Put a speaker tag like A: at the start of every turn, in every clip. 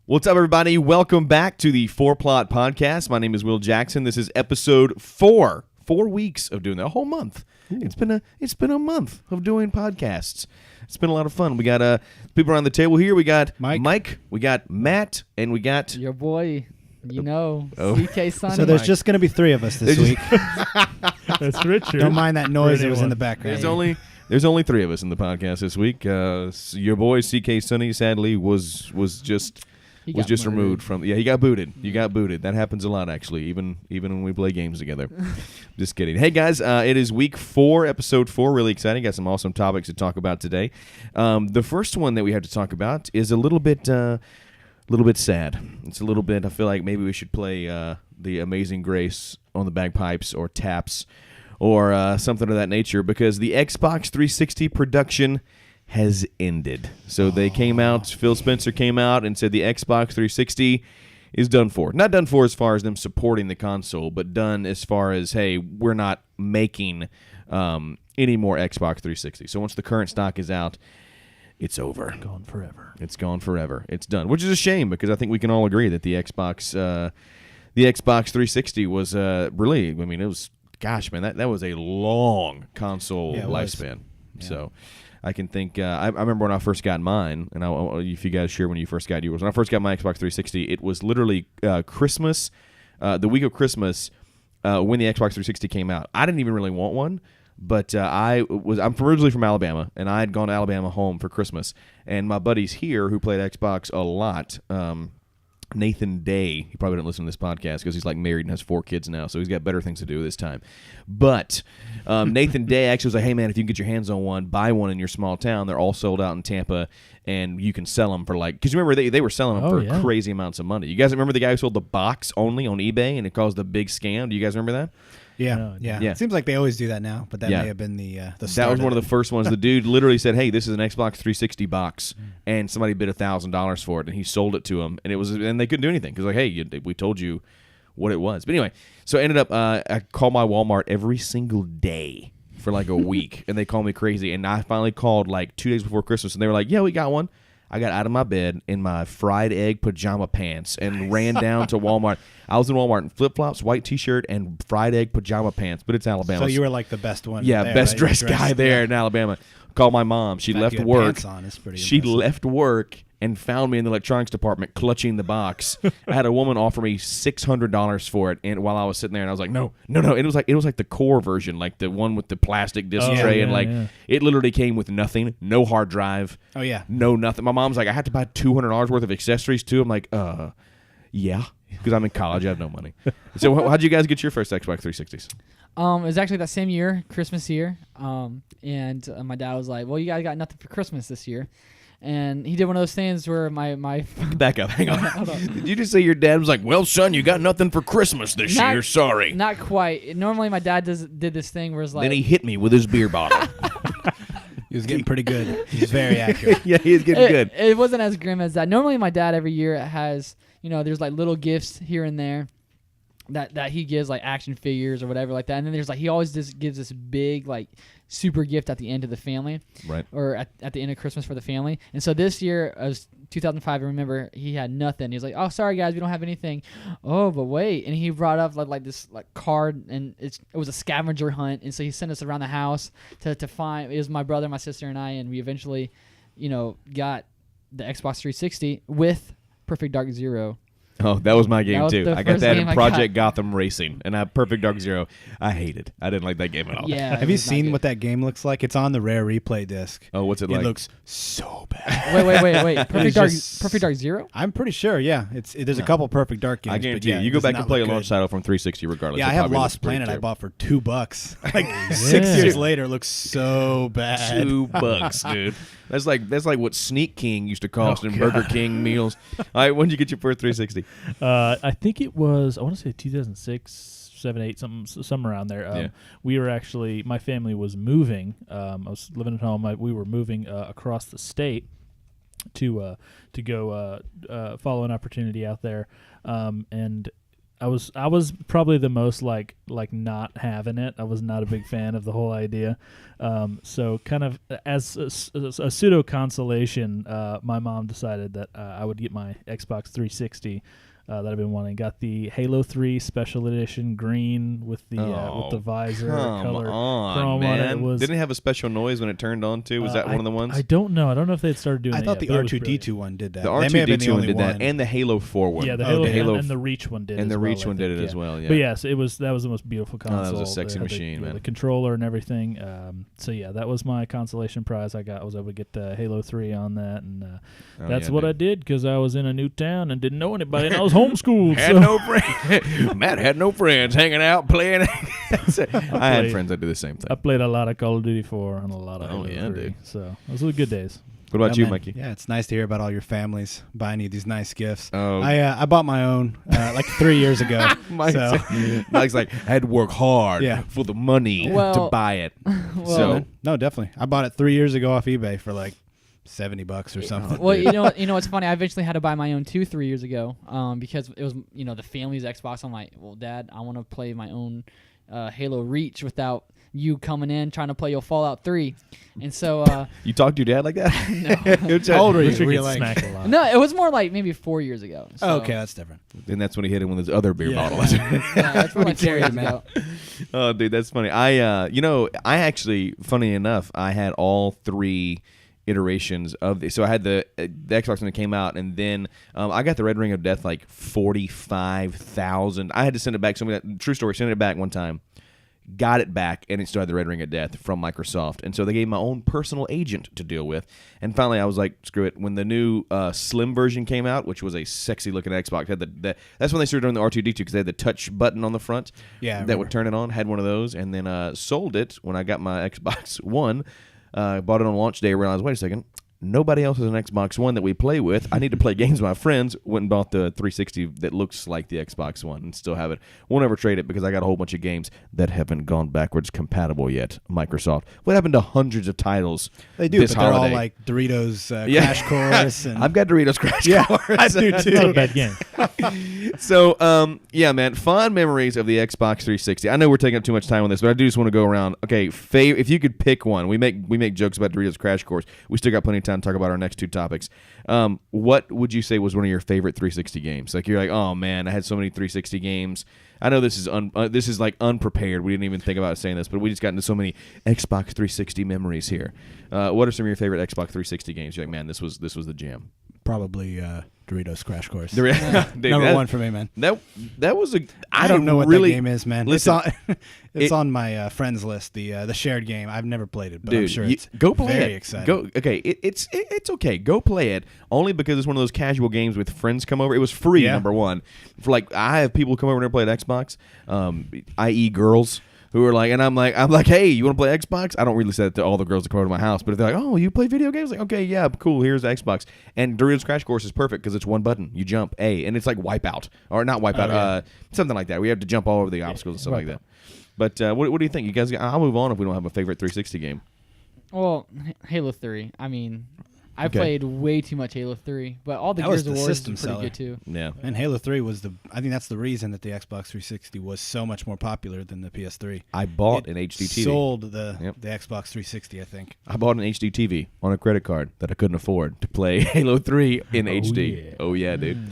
A: What's up, everybody? Welcome back to the Four Plot Podcast. My name is Will Jackson. This is episode 4. 4 weeks of doing that, a whole month. It's been a month of doing podcasts. It's been a lot of fun. We got people around the table here. We got Mike, we got Matt, and we got
B: your boy, CK Sonny.
C: So there's just going to be 3 of us this week.
D: That's Richard.
C: Don't mind that noise that was in the background.
A: There's only 3 of us in the podcast this week. Your boy CK Sonny sadly was just removed from. Yeah, he got booted. You got booted. That happens a lot, actually, even when we play games together. Just kidding. Hey guys, it is week 4, episode 4. Really exciting. Got some awesome topics to talk about today. The first one that we have to talk about is a little bit sad. It's a little bit. I feel like maybe we should play the Amazing Grace on the bagpipes or taps or something of that nature, because the Xbox 360 production has ended. So they came out, Phil Spencer came out and said the Xbox 360 is done for. Not done for as far as them supporting the console, but done as far as, hey, we're not making any more Xbox 360. So once the current stock is out, it's over.
D: Gone forever.
A: It's gone forever. It's done, which is a shame, because I think we can all agree that the Xbox 360 was really, I mean, it was, gosh, man, that was a long console lifespan. Yeah. So I can think. I remember when I first got mine, and if you guys share when you first got yours. When I first got my Xbox 360, it was literally Christmas, the week of Christmas, when the Xbox 360 came out. I didn't even really want one, but I'm originally from Alabama, and I had gone to Alabama home for Christmas. And my buddies here who played Xbox a lot, Nathan Day, he probably didn't listen to this podcast because he's like married and has 4 kids now, so he's got better things to do this time. But Nathan Day actually was like, hey man, if you can get your hands on one, buy one in your small town. They're all sold out in Tampa, and you can sell them for like, because remember they were selling them for crazy amounts of money. You guys remember the guy who sold the box only on eBay and it caused a big scam? Do you guys remember that?
C: Yeah. It seems like they always do that now, but that may have been the start.
A: That was one of the first ones. The dude literally said, hey, this is an Xbox 360 box, and somebody bid $1,000 for it, and he sold it to him, and they couldn't do anything, because like, hey, we told you what it was. But anyway, so I ended up, I called my Walmart every single day for like a week, and they called me crazy, and I finally called like 2 days before Christmas, and they were like, yeah, we got one. I got out of my bed in my fried egg pajama pants and ran down to Walmart. I was in Walmart in flip-flops, white T-shirt, and fried egg pajama pants, but it's Alabama.
C: So you were like the best one.
A: Yeah,
C: there,
A: best
C: right?
A: dressed guy there in Alabama. Called my mom. She left work. She left work and found me in the electronics department clutching the box. I had a woman offer me $600 for it, and while I was sitting there, and I was like, no. It was like the core version, like the one with the plastic disc tray, and it literally came with nothing, no hard drive.
C: Oh yeah,
A: no nothing. My mom's like, I had to buy $200 worth of accessories too. I'm like, yeah, because I'm in college, I have no money. So how'd you guys get your first Xbox 360s?
B: It was actually that same year, Christmas year, and my dad was like, well, you guys got nothing for Christmas this year. And he did one of those things where my
A: back up, hang on. Did you just say your dad was like, well, son, you got nothing for Christmas this year, sorry?
B: Not quite. Normally my dad did this thing where it's like...
A: Then he hit me with his beer bottle.
C: He was getting pretty good. He was very accurate.
A: Yeah, he was getting good.
B: It wasn't as grim as that. Normally my dad every year has, there's like little gifts here and there that he gives, like action figures or whatever like that. And then there's like, he always just gives this big like super gift at the end of the family,
A: right?
B: Or at the end of Christmas for the family. And so this year, it was 2005. I remember he had nothing. He was like, "Oh, sorry guys, we don't have anything." Oh, but wait! And he brought up like this like card, and it was a scavenger hunt. And so he sent us around the house to find. It was my brother, my sister, and I, and we eventually, got the Xbox 360 with Perfect Dark Zero.
A: Oh, that was my game
B: was
A: too. I got that in Project Gotham Racing, and I Perfect Dark Zero. I hate it. I didn't like that game at all.
B: Yeah.
C: Have you seen what that game looks like? It's on the Rare Replay disc.
A: Oh, what's it like?
C: It looks so bad.
B: Wait. Perfect Dark Zero?
C: I'm pretty sure. Yeah, there's a couple Perfect Dark games.
A: I guarantee you go back and play a launch title from 360 regardless.
C: Yeah, I have Lost Planet. I bought for $2. Like 6 years later, it looks so bad.
A: $2, dude. That's like what Sneak King used to cost in Burger King meals. All right, when did you get your first 360?
D: I think it was, I want to say 2006, 7, 8, something around there. We were actually, my family was moving. I was living at home. We were moving across the state to go follow an opportunity out there. And I was probably the most like not having it. I was not a big fan of the whole idea. So kind of as a pseudo consolation, my mom decided that I would get my Xbox 360 that I've been wanting. Got the Halo 3 Special Edition green with the visor color chrome
A: man.
D: on it. Was,
A: Didn't it have a special noise when it turned on too? Was that one of the ones?
D: I don't know. I don't know if they had started doing that.
C: I thought
D: yet,
C: the
D: but it was
C: R2D2 one did that.
A: The
C: R2D2
A: R2D2 one did that, and the Halo 4 one.
D: Yeah, the
C: Oh,
D: Halo,
C: okay.
D: and the Reach one did.
A: And
D: as
A: the
D: well,
A: Reach
D: I
A: one did
D: think,
A: it as well. Yeah.
D: But yes, that was the most beautiful console.
A: that was a sexy
D: It had
A: machine, man.
D: The controller and everything. So yeah, that was my consolation prize. I was able to get the Halo 3 on that, and that's what I did because I was in a new town and didn't know anybody, and I was homeschooled.
A: Had no friends. Matt had no friends hanging out playing. I had friends that did the same thing.
D: I played a lot of Call of Duty 4 and a lot of
A: Oh,
D: Halo
A: yeah,
D: 3.
A: dude.
D: So those were good days.
A: What about
C: Yeah,
A: you,
C: man.
A: Mikey?
C: Yeah, it's nice to hear about all your families buying you these nice gifts.
A: Oh.
C: I bought my own like 3 years ago.
A: Mike's like, I had to work hard for the money to buy it.
B: Well,
C: No, definitely. I bought it 3 years ago off eBay for like $70 or something.
B: well, you know what's funny? I eventually had to buy my own 3 years ago, because it was the family's Xbox. I'm like, well, Dad, I want to play my own Halo Reach without you coming in trying to play your Fallout 3, and so
A: You talked to your dad like that?
B: no,
C: How old were you?
D: Richard
C: Were you
D: gets
C: like,
D: smacked a lot.
B: no, it was more like maybe 4 years ago. So.
C: oh, okay, that's different.
A: And that's when he hit him with his other beer
C: Yeah.
A: bottle.
B: Yeah, that's more like 4 years ago.
A: Oh, dude, that's funny. I actually, funny enough, I had all three iterations of this. So I had the Xbox when it came out, and then I got the Red Ring of Death like 45,000. I had to send it back. True story, sent it back one time. Got it back, and it still had the Red Ring of Death from Microsoft. And so they gave my own personal agent to deal with. And finally, I was like, screw it. When the new Slim version came out, which was a sexy-looking Xbox, had that's when they started doing the R2D2 because they had the touch button on the front that would turn it on. Had one of those, and then sold it when I got my Xbox One. Bought it on launch day, realized, wait a second, nobody else has an Xbox One that we play with. I need to play games with my friends. Went and bought the 360 that looks like the Xbox One and still have it. Won't ever trade it because I got a whole bunch of games that haven't gone backwards compatible yet. Microsoft. What happened to hundreds of titles?
C: They do,
A: this
C: but they're all
A: holiday?
C: like Doritos Crash Course. And
A: I've got Doritos Crash Course.
C: I do too.
D: Not a bad game.
A: So, yeah, man, fond memories of the Xbox 360. I know we're taking up too much time on this, but I do just want to go around. Okay, if you could pick one, we make jokes about Doritos Crash Course. We still got plenty of time to talk about our next two topics. What would you say was one of your favorite 360 games? Like you're like, oh man, I had so many 360 games. I know this is like unprepared. We didn't even think about saying this, but we just got into so many Xbox 360 memories here. What are some of your favorite Xbox 360 games? You're like, man, this was the jam.
C: Probably Doritos Crash Course.
A: Dude,
C: Number one for me, man.
A: That was a.
C: I don't know what
A: really,
C: that game is, man.
A: Listen,
C: it's on my friends list. The shared game. I've never played it, but
A: dude,
C: I'm sure it's
A: go play
C: very
A: it.
C: exciting.
A: It's okay. Go play it only because it's one of those casual games with friends come over. It was free. Number one, for like I have people come over and never played Xbox, i.e. girls. Who are like, and I'm like, hey, you want to play Xbox? I don't really say that to all the girls that come over to my house, but if they're like, oh, you play video games? Like, okay, yeah, cool. Here's Xbox. And Doritos Crash Course is perfect because it's one button. You jump and it's like Wipeout or not Wipeout, something like that. We have to jump all over the obstacles and stuff like that. But what do you think, you guys? I'll move on if we don't have a favorite 360 game.
B: Well, Halo 3. I mean, I played way too much Halo 3, but all the
C: That was
B: Gears of
C: the
B: War
C: system
B: is pretty
C: seller.
B: good too.
A: Yeah.
C: And Halo 3 was I think that's the reason that the Xbox 360 was so much more popular than the PS3.
A: I bought an HD TV.
C: Sold the Xbox 360, I think.
A: I bought an HD TV on a credit card that I couldn't afford to play Halo 3 in HD.
D: yeah.
A: Oh, yeah, dude.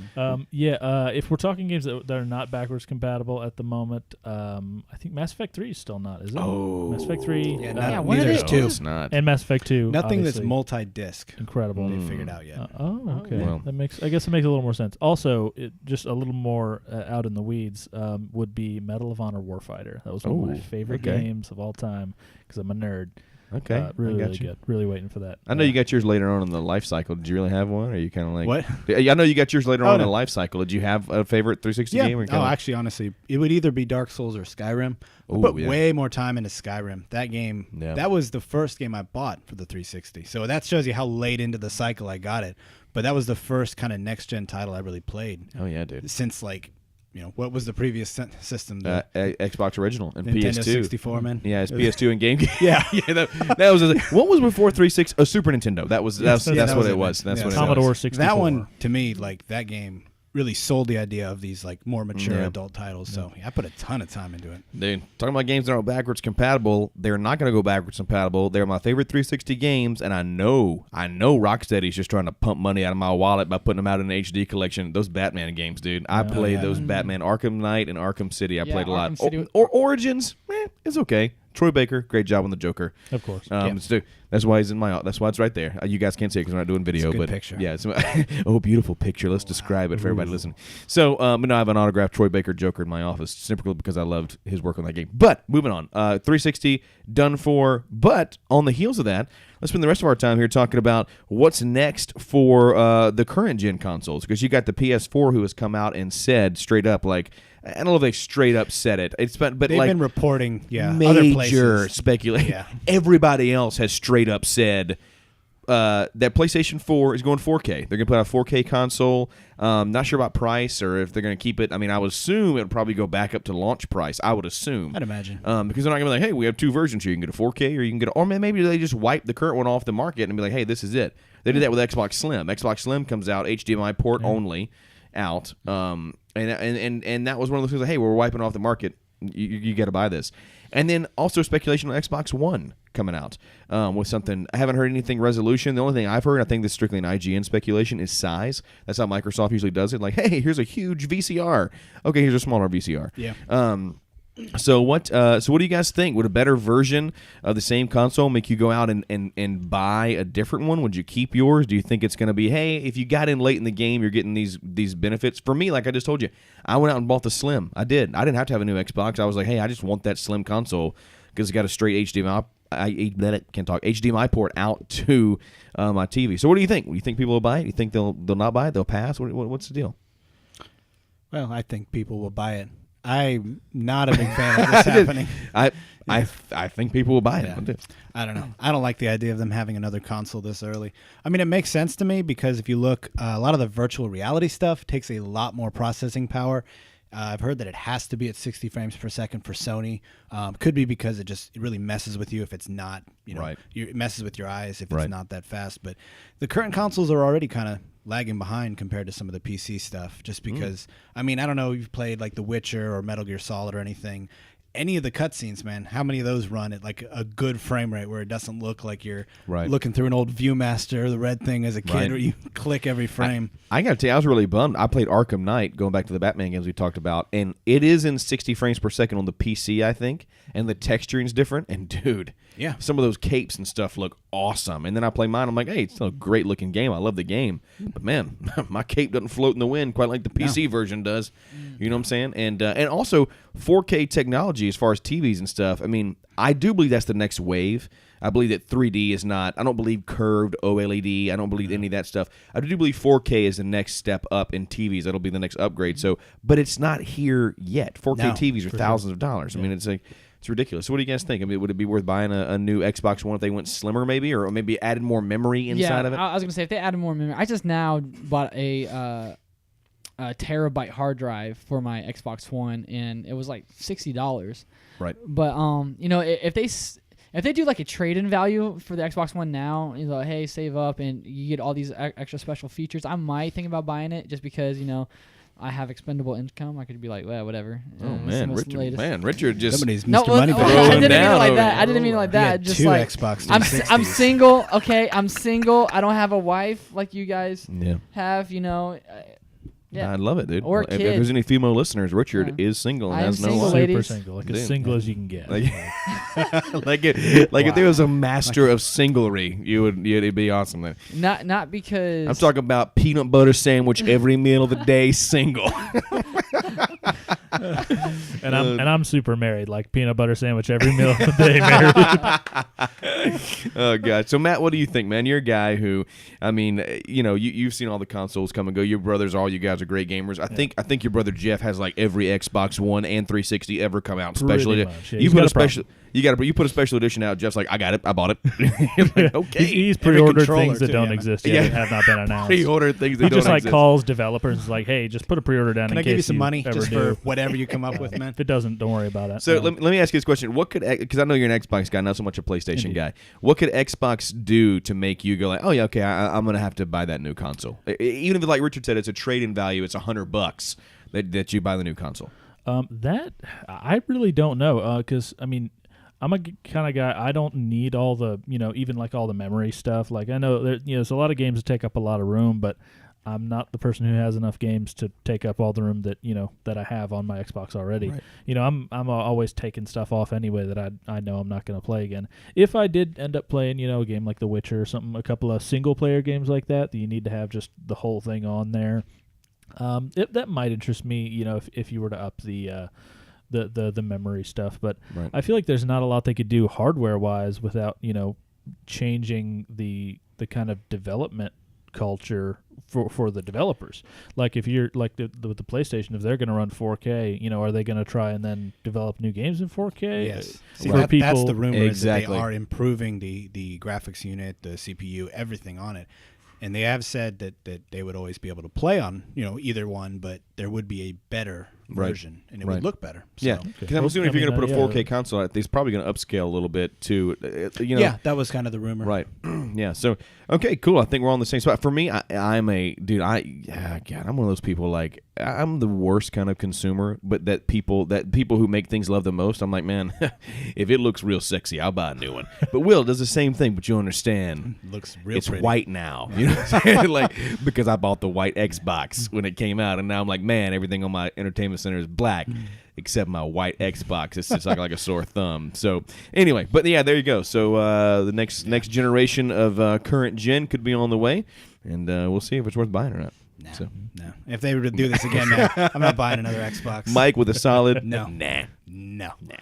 D: If we're talking games that are not backwards compatible at the moment, I think Mass Effect 3 is still not, is it?
A: Oh.
D: Mass Effect 3.
C: Yeah,
B: when
C: neither
B: are
C: is
B: they-
C: 2.
A: It's not.
D: And Mass Effect 2.
C: Nothing that's
D: obviously
C: multi-disc.
D: incredible.
C: They figured out yet.
D: Okay.
A: Well.
D: I guess it makes a little more sense. Also, just a little more out in the weeds would be Medal of Honor Warfighter. That was one of my favorite games of all time because I'm a nerd.
A: Okay.
D: Really good. Really waiting for that.
A: I know you got yours later on in the life cycle. Did you really have one? Or are you kind of like
C: What?
A: I know you got yours later on in
C: no.
A: the life cycle. Did you have a favorite 360 game? Or
C: Actually, honestly, it would either be Dark Souls or Skyrim. I
A: Ooh,
C: put
A: yeah.
C: way more time into Skyrim. That game, that was the first game I bought for the 360. So that shows you how late into the cycle I got it. But that was the first kind of next-gen title I really played.
A: Oh, yeah, dude.
C: Since, what was the previous system? The
A: Xbox Original and
C: Nintendo
A: PS2.
C: 64, man.
A: Yeah, it's PS2 and GameCube.
C: Yeah.
A: that was what was before 360? A Super Nintendo. That's what it was.
C: man.
A: That's what it
D: Commodore
A: was.
D: 64.
C: That one, to me, that game really sold the idea of these like more mature adult titles. So I put a ton of time into it.
A: Dude, talking about games that are backwards compatible, they're not going to go backwards compatible. They're my favorite 360 games, and I know Rocksteady's just trying to pump money out of my wallet by putting them out in an HD collection. Those Batman games, dude. I played those Batman Arkham Knight and Arkham City. I played a lot. Or Origins, it's okay. Troy Baker, great job on the Joker.
D: Of course.
A: That's why he's in my. That's why it's right there. You guys can't see it because we're not doing video.
C: It's a good
A: but
C: picture.
A: Yeah, it's beautiful picture. Let's describe it for everybody listening. So, I have an autographed Troy Baker Joker in my office simply because I loved his work on that game. But moving on, 360 done for. But on the heels of that, let's spend the rest of our time here talking about what's next for the current gen consoles, because you got the PS4 who has come out and said straight up, like, I don't know if they straight up said it. But
C: they've
A: like
C: been reporting,
A: major
C: other places.
A: speculation.
C: Yeah.
A: Everybody else has straight up said that PlayStation 4 is going 4K. They're going to put out a 4K console. Not sure about price or if they're going to keep it. I mean, I would assume it would probably go back up to launch price. I would assume.
C: I'd imagine.
A: Because they're not going to be like, hey, we have two versions here. You can get a 4K or you can get or maybe they just wipe the current one off the market and be like, hey, this is it. They did that with Xbox Slim. Xbox Slim comes out HDMI port only out. And that was one of those things like, hey, we're wiping off the market. You got to buy this. And then also speculation on Xbox One coming out with something. I haven't heard anything resolution. The only thing I've heard, I think this is strictly an IGN speculation, is size. That's how Microsoft usually does it. Like, hey, here's a huge VCR. Okay, here's a smaller VCR.
C: Yeah.
A: So what do you guys think? Would a better version of the same console make you go out and buy a different one? Would you keep yours? Do you think it's going to be, hey, if you got in late in the game, you're getting these benefits? For me, like I just told you, I went out and bought the Slim. I did. I didn't have to have a new Xbox. I was like, hey, I just want that Slim console because it's got a straight HDMI port out to my TV. So what do you think? Do you think people will buy it? Do you think they'll not buy it? They'll pass? What's the deal?
C: Well, I think people will buy it. I'm not a big fan of this happening.
A: I think people will buy it.
C: I don't know. I don't like the idea of them having another console this early. I mean, it makes sense to me because if you look, a lot of the virtual reality stuff takes a lot more processing power. I've heard that it has to be at 60 frames per second for Sony. Could be because it really messes with you if it's not, it messes with your eyes if it's not that fast. But the current consoles are already kind of lagging behind compared to some of the PC stuff just because, I mean, I don't know if you've played like The Witcher or Metal Gear Solid or anything. Any of the cutscenes, man, how many of those run at like a good frame rate where it doesn't look like you're looking through an old ViewMaster, the red thing as a kid where you click every frame?
A: I got to tell you, I was really bummed. I played Arkham Knight, going back to the Batman games we talked about, and it is in 60 frames per second on the PC, I think, and the texturing's different. And dude, some of those capes and stuff look awesome. And then I play mine, I'm like, hey, it's still a great looking game. I love the game. But man, my cape doesn't float in the wind quite like the PC version does. You know what I'm saying? And also 4K technology as far as TVs and stuff. I mean, I do believe that's the next wave. I believe that 3D is not. I don't believe curved OLED. I don't believe any of that stuff. I do believe 4K is the next step up in TVs. That'll be the next upgrade. So, but it's not here yet. 4K TVs are thousands of dollars. I mean, it's like it's ridiculous. So, what do you guys think? I mean, would it be worth buying a new Xbox One if they went slimmer, maybe, or maybe added more memory inside of it?
B: I was gonna say if they added more memory. I just now bought a terabyte hard drive for my Xbox One, and it was like $60.
A: Right.
B: But if they do like a trade-in value for the Xbox One now, hey, save up and you get all these extra special features, I might think about buying it just because I have expendable income. I could be like, well, whatever.
A: Oh man, Richard just
C: somebody's Mr. Moneybags.
B: I didn't mean it like that. I didn't mean it like that. Just
C: two
B: like
C: Xbox
B: I'm single. Okay, I'm single. I don't have a wife like you guys have.
A: Yeah. I love it, dude.
B: Or
A: if there's any female listeners, Richard is single and has no
B: single,
A: wife.
B: ladies.
D: Super single, like as single as you can get.
A: If there was a master of singlery, it'd be awesome. Then.
B: Not because
A: I'm talking about peanut butter sandwich every meal of the day, single.
D: And I'm super married, like peanut butter sandwich every meal of the day, married.
A: Oh god. So Matt, what do you think, man? You're a guy who, I mean, you've seen all the consoles come and go. Your brothers, all you guys are great gamers. I think your brother Jeff has like every Xbox One and 360 ever come out. Especially,
D: you
A: You put a special edition out. Jeff's like, I got it. I bought it. Like, okay.
D: He's pre-ordered
C: controller,
D: things that
C: too,
D: don't
C: yeah,
D: exist
A: man.
D: yet
A: Yeah.
D: and have not been announced.
A: Pre-order things that
D: He
A: don't
D: just like
A: exist.
D: calls developers and is like, hey, just put a pre-order down
C: Can
D: in
C: I
D: case
C: give you some money
D: ever
C: just
D: do.
C: for whatever you come up with, man?
D: If it doesn't, don't worry about it.
A: So let me ask you this question: what could, because I know you're an Xbox guy, not so much a PlayStation
D: Indeed.
A: guy. What could Xbox do to make you go like, oh yeah, okay, I'm gonna have to buy that new console, even if, like Richard said, it's a trade-in value, it's $100 that you buy the new console.
D: That I really don't know because I mean I'm a kind of guy. I don't need all the even like all the memory stuff. Like I know there's a lot of games that take up a lot of room, but I'm not the person who has enough games to take up all the room that that I have on my Xbox already.
A: Right.
D: I'm always taking stuff off anyway that I know I'm not going to play again. If I did end up playing a game like The Witcher or something, a couple of single player games like that you need to have just the whole thing on there. That might interest me, if you were to up the memory stuff, but
A: Right.
D: I feel like there's not a lot they could do hardware wise without changing the kind of development culture for the developers. Like if you're like with the PlayStation, if they're going to run 4K, are they going to try and then develop new games in 4K?
C: Yes. See,
D: For people,
C: that's the rumor,
A: Exactly.
C: is that they are improving the graphics unit, the CPU, everything on it. And they have said that they would always be able to play on, either one, but there would be a better
A: Right.
C: version, and it
A: Right.
C: would look better. So.
A: Yeah, because I'm assuming if you're going to put a 4K console out, it's probably going to upscale a little bit too.
C: Yeah, that was kind of the rumor.
A: Right. Yeah. So, okay, cool. I think we're on the same spot. For me, I'm a dude. God, I'm one of those people. Like, I'm the worst kind of consumer. But that people who make things love the most, I'm like, man, if it looks real sexy, I'll buy a new one. But Will does the same thing. But you understand,
C: Looks real
A: it's
C: pretty.
A: white now. You know what I'm saying? Like, because I bought the white Xbox when it came out, and now I'm like, man, everything on my entertainment center is black. Except my white Xbox, it's just like a sore thumb. So anyway, but yeah, there you go. So the next generation of current gen could be on the way, and we'll see if it's worth buying or not.
C: No,
A: So
C: no. If they were to do this again, no, I'm not buying another Xbox.
A: Mike with a solid
C: No.
A: nah.
C: No.
A: Nah.